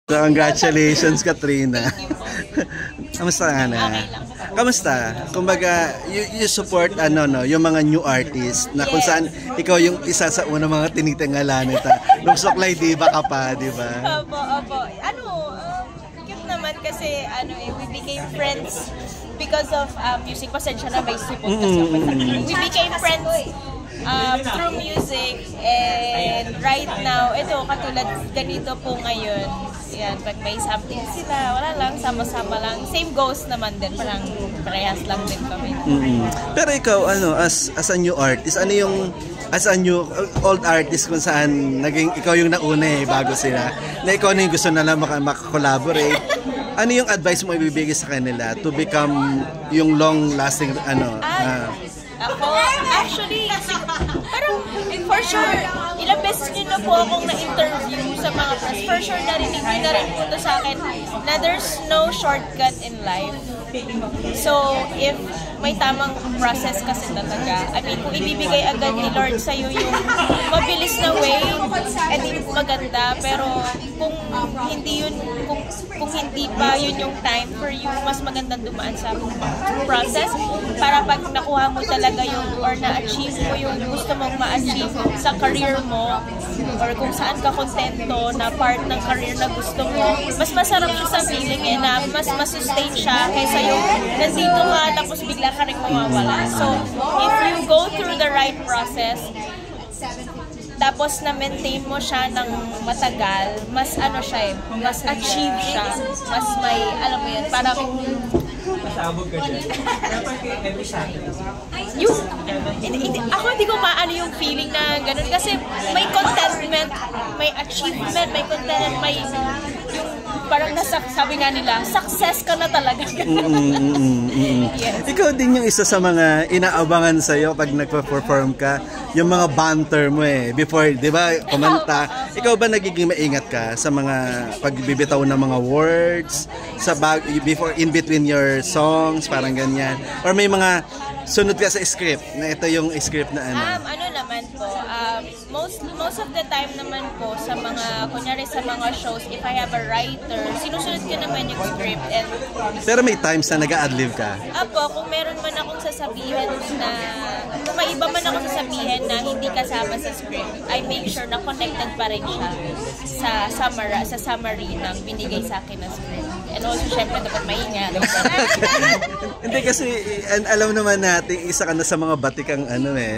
Congratulations, Katrina. Kamusta nga na? Okay lang. Kamusta? Kumbaga, you support yung mga new artists na kung saan ikaw yung isa sa unang mga tinitingala nito. Nung Suklay Diva ka pa, di ba? Opo. Cute naman kasi we became friends because of music. Pasensya na, may sipot kasi ako. We became friends through music, and right now, ito katulad ganito po ngayon. Yan, pag may something sila, wala lang, sama-sama lang. Same goes naman din, parang parehas lang din kami. Pero ikaw, as a new artist, as a new old artist kung saan naging ikaw yung nauna bago sila, na ikaw na yung gusto na lang makakollaborate, ano yung advice mo ibibigay sa kanila to become yung long-lasting, Ako, actually, parang for sure, ilang beses din na po akong na-interview sa mga press. For sure, narinig na rin po ito sa akin na there's no shortcut in life. So, if may tamang process kasi talaga, kung ibibigay agad ni Lord sa'yo yung mabilis na way, edi maganda. Pero kung hindi yun, kung hindi pa yun yung time for you, mas magandang dumaan sa process para pag nakuha mo talaga yung or na-achieve mo yung gusto mong ma-achieve sa career mo or kung saan ka kontento na part ng career na gusto mo, mas masarap siya sa feeling na mas masustain siya kaysa yung nandito ka tapos bigla ka rin mawawala. So, if you go through the right process, tapos na-maintain mo siya ng matagal, mas mas achieve siya, mas may, alam mo yun, parang Masabog ka dyan. Ako hindi ko maano yung feeling na ganun kasi may contentment, may achievement, may contentment, may yung parang sabi nga nila, success ka na talaga. Yes. Ikaw din yung isa sa mga inaabangan sa'yo pag nagpa-perform ka, yung mga banter mo before, di ba, kumanta. Ikaw ba nagiging maingat ka sa mga pagbibitaw ng mga words, before, in between your songs, parang ganyan? Or may mga sunod ka sa script, na ito yung script na ano naman po, most of the time naman po sa mga, kunyari sa mga shows, if I have a writer, sinusunod ko naman yung script. Pero may times na nag-a-adlib ka? Kung meron man akong sasabihin na, kung may iba man akong sasabihin na hindi kasama sa script, I make sure na connected pa rin siya sa summary ng binigay sa akin na script. And also, syempre, dapat maingat. Hindi kasi, alam naman natin, isa ka na sa mga batikang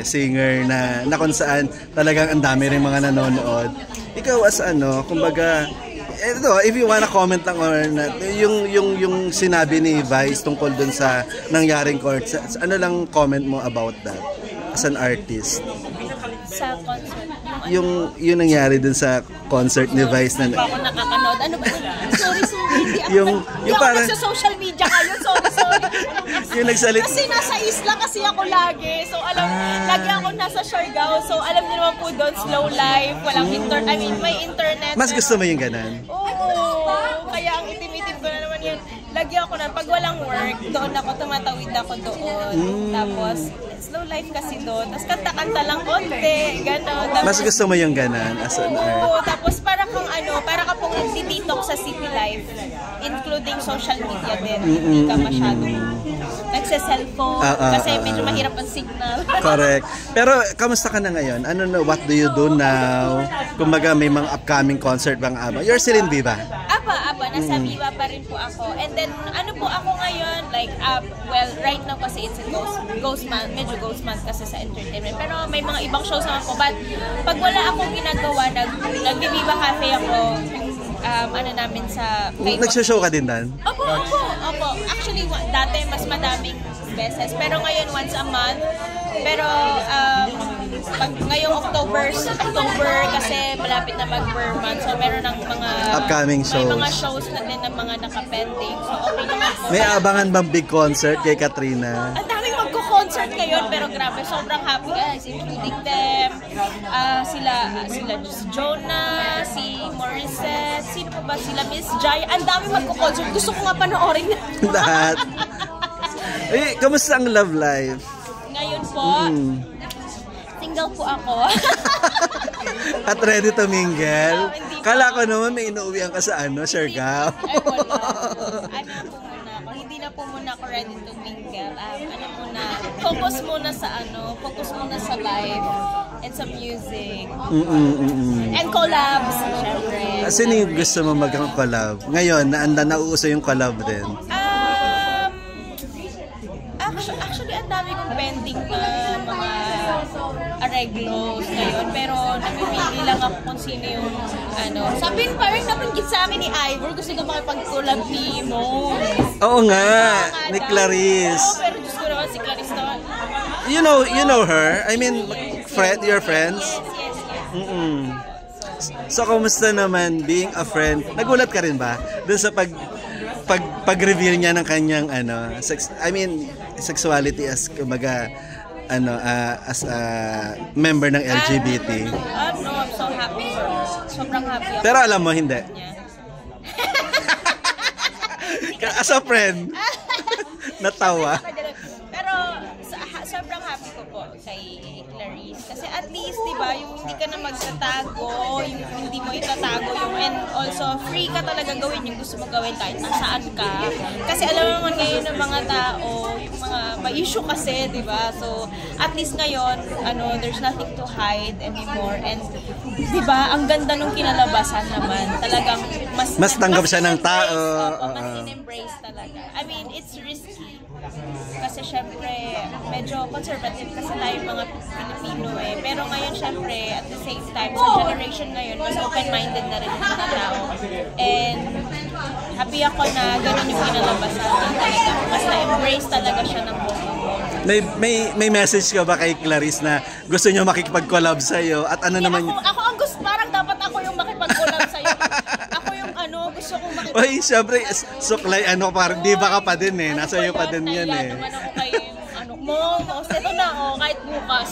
singer na kung saan talagang ang dami rin mga nanonood. Ikaw as kumbaga, if you wanna comment lang or not, yung sinabi ni Vice tungkol dun sa nangyaring court, ano lang comment mo about that as an artist? Sa concert? Yung nangyari dun sa concert ni Vice na... Hindi pa ako nakakanood. Ano ba? Sorry. Hindi ako nasa social media ngayon. Sorry. Yung nagsalit... Kasi nasa isla kasi ako lagi. So lagi ako nasa Siargao. So alam niyo naman po doon, slow life. Walang may internet. Mas gusto mo yung ganan? Oo. Kaya ang itim-itim ko na naman yun. Lagi ako na, pag walang work, doon ako, tumatawid ako doon. Tapos, slow life kasi doon. Tapos kanta-kanta lang konti, gano'n. Mas gusto mo yung ganan as an art? Oo, tapos para ka pong nagtititok sa city life, including social media din. Hindi ka masyadong nagsa-cellphone, kasi medyo mahirap ang signal. Correct. Pero, kamusta ka na ngayon? What do you do now? Kumbaga, may mga upcoming concert bang aba? You're still in Viva? Apa, nasa Viva pa rin po ako. And then, po ako ngayon, right now kasi it's a ghost month, medyo ghost month kasi sa entertainment. Pero may mga ibang shows naman po. But, pag wala akong ginagawa, nag-Viva Cafe ako, namin sa... Nagsho-show ka din dan? Opo. Actually, dati mas madaming beses. Pero ngayon, once a month. Pero, ngayong October kasi malapit na mag-per month. So, meron ng mga... upcoming shows. May mga shows na din ng mga nakapending. So, okay naman po. May abangan bang big concert kay Katrina? Ang daming magko-concert ngayon, pero grabe, sobrang happy guys. Including them, sila Jonah, si Morissette, sino pa ba? Sila Miss Jai. Ang daming magko-concert. Gusto ko nga panoorin. Lahat. Kamusta ang love life? Ngayon po, single po ako. At ready to mingle? Hindi Kala ko naman may inuuwian ka sa ano, Siargao. Ay, wala. Ano na po muna ako. Hindi na po muna ako ready to mingle. Ano muna, focus muna sa life and sa music. And collabs, syempre. Sino yung gusto mo mag-collab? Ngayon, nauuso yung collab din. Actually, ang dami kong pending na mga areglos ngayon, pero namimili lang ako kung sino yung Sabi parang nabanggit sa akin ni Ivor, gusto ko makipag-collab ni Mo. Oo nga, ni Clarice. Oo, pero Diyos ko naman si Clarice naman. You know her? I mean, your friends? Yes. So, kumusta naman being a friend? Nagulat ka rin ba? Doon sa pag-reveal niya ng kanyang sexuality as kumbaga as a member ng LGBT. No, I'm so happy for her. Sobrang happy ako. Pero alam mo, hindi. Yeah. As a friend, natawa. Pero sobrang happy ko po kay Clarice. Kasi at least, di ba, yung hindi ka na magtatago, yung hindi mo itatago, yung and also free ka talaga gawin yung gusto mo gawin kahit nasaan ka. Kasi alam mo naman ngayon ng mga tao, yung mga may issue kasi, di ba? So, at least ngayon, there's nothing to hide anymore. And, di ba, ang ganda nung kinalabasan naman. Talagang mas tanggap siya ng tao. Mas in-embrace talaga. I mean, it's risky. Kasi syempre, medyo conservative kasi tayo mga Pilipino eh. Pero ngayon syempre, at the same time, sa generation ngayon, mas open-minded na rin yung mga tao. And happy ako na ganun yung kinalabasan. Talaga, mas na-embrace talaga siya ng buong. May message ka ba kay Clarice na gusto niyo makikipag-collab sa'yo? At ano naman Ako ang gusto, parang dapat ako yung makipag-collab sa'yo. Ako yung gusto kong makipag-collab. Oy, syempre, suklay, parang di ba ka pa din eh. Nasa iyo pa din yan eh. Naman ako kay, ito na ako, kahit bukas.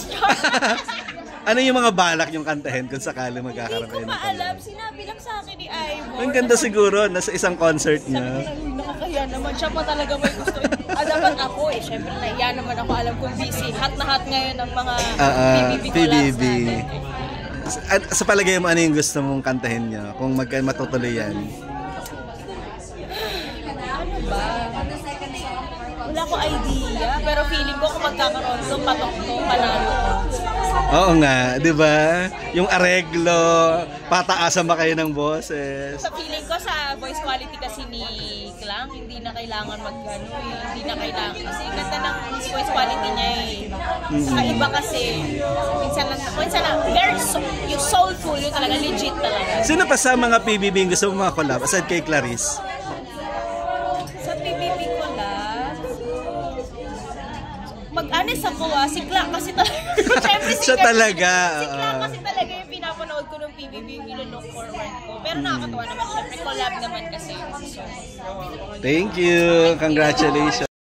Ano yung mga balak yung kantahin kung sakali magkakaroon Hindi ko pa alam, sinabi lang sa akin ni Ivor. Ang ganda siguro, nasa isang concert niya. Nakakaya naman, siya pa talaga may gusto. Dapat ako syempre nahiya naman ako, alam kong busy. Hot na hot ngayon ng mga PBB collabs natin. At sa palagay mo, ano yung gusto mong kantahin niya? Kung matutuloy yan? Ano ba? Wala ko idea, pero feeling ko kung magkakaroon to, patok to, panalo to. Oo nga, di ba? Yung areglo, pataasan ba kayo ng boses? Sa feeling ko sa voice quality kasi ni Klang, hindi na kailangan hindi na kailangan. Kasi ganda ng voice quality niya eh. Iba kasi, minsan lang, very yung soulful, yung talaga, legit talaga. Sino pa sa mga PBB yung gusto mo mga collab, aside kay Clarice? Sa PBB collab, mag-honest ako si Klang kasi talaga. Siyempre, siya talaga. Si Klang kasi talaga yung pinapanood ko ng PBB, yung ilo-look forward ko. Pero nakakatawa naman, siyempre collab naman kasi. Thank you. Congratulations.